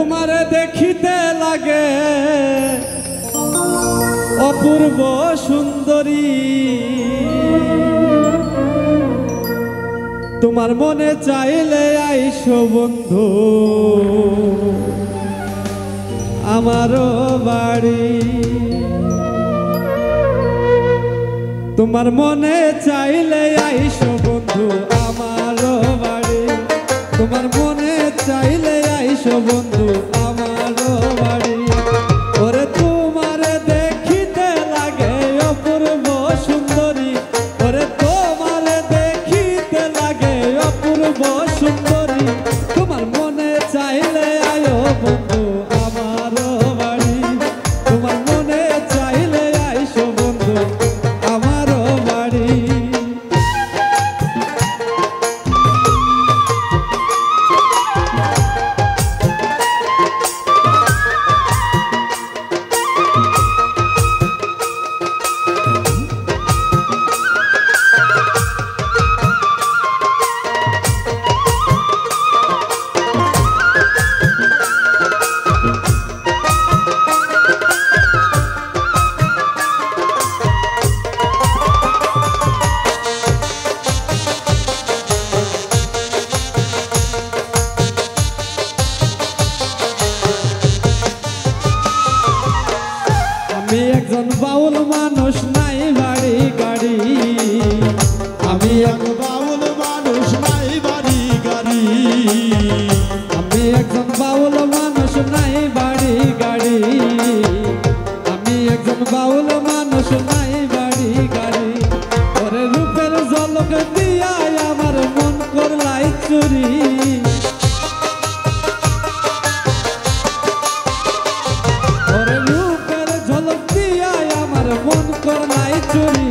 তোমারে দেখিতে লাগে অপূর্ব সুন্দরী, তোমার মনে চাইলে আইসো বন্ধু আমারও বাড়ি। তোমার মনে চাইলে আইসো বন্ধু আমারও বাড়ি। তোমার মনে চাইলে আইসো বন্ধু আমারও বাড়ি। ওরে তোমারে দেখিতে লাগে অপূর্ব সুন্দরী, ওরে তোমারে দেখিতে লাগে অপূর্ব সুন্দরী। তোমার মনে চাইলে আয়ো বন্ধু আমারও বাড়ি। তোমার মনে চাইলে আইসো বন্ধু আমারও বাড়ি। আমি একজন বাউল মানুষ নাই বাড়ি গাড়ি, আমি এক বাউল মানুষ নাই বাড়ি গাড়ি। আমি একজন বাউল মানুষ নাই বাড়ি গাড়ি। আমি একজন বাউল মানুষ নাই বাড়ি গাড়ি। ওরে রূপের ঝলক দিয়া আমার মন করলাই চুরি। ওরে রূপের ঝলক দিয়া আমার মন করলাই চুরি।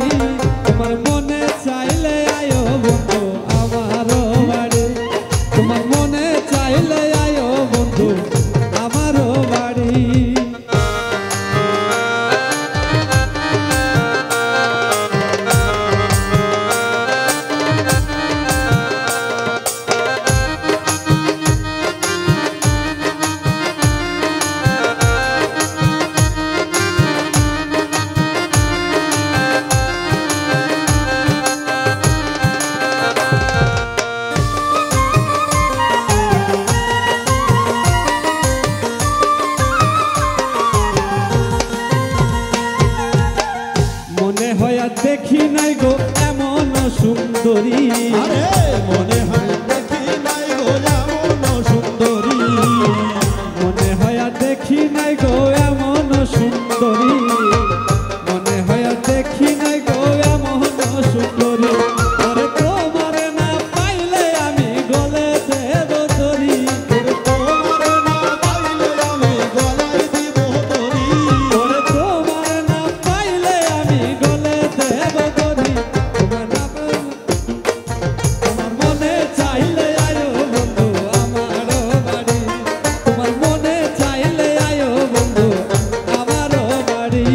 তোমার মনে চাইলে আয়ো বন্ধু আমারও বাড়ি। তোমার মনে চাইলে আয়ো বন্ধু আমারও বাড়ি। মনে হয় আর দেখি নাই গো এমন সুন্দরী। আরে মনে হয় দেখি নাই গো এমন সুন্দরী। মনে হয় আর দেখি নাই গো এমন সুন্দরী। মনে হয় আর দেখি নাই গো এমন সুন্দরী। ওরে তোমারে না পাইলে আমি গলে দেব তরি। তোমারে না পাইলে আমি গলায় দিব তরি। ওরে তোমারে না পাইলে আমি গলে দেব তরি। তোমার মনে চাইলে আয়ো বন্ধু আমারও বাড়ি। তোমার মনে চাইলে আয়ো বন্ধু আমারও বাড়ি।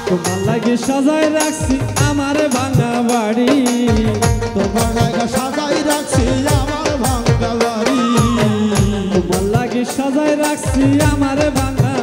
তোমার লাগে সাজায় রাখছি আমার ভাঙা বাড়ি। তোমার লাগা সাজাই রাখছি আমার ভাঙ্গা বাড়ি। তোমার লাগে সাজায় রাখছি আমার ভাঙা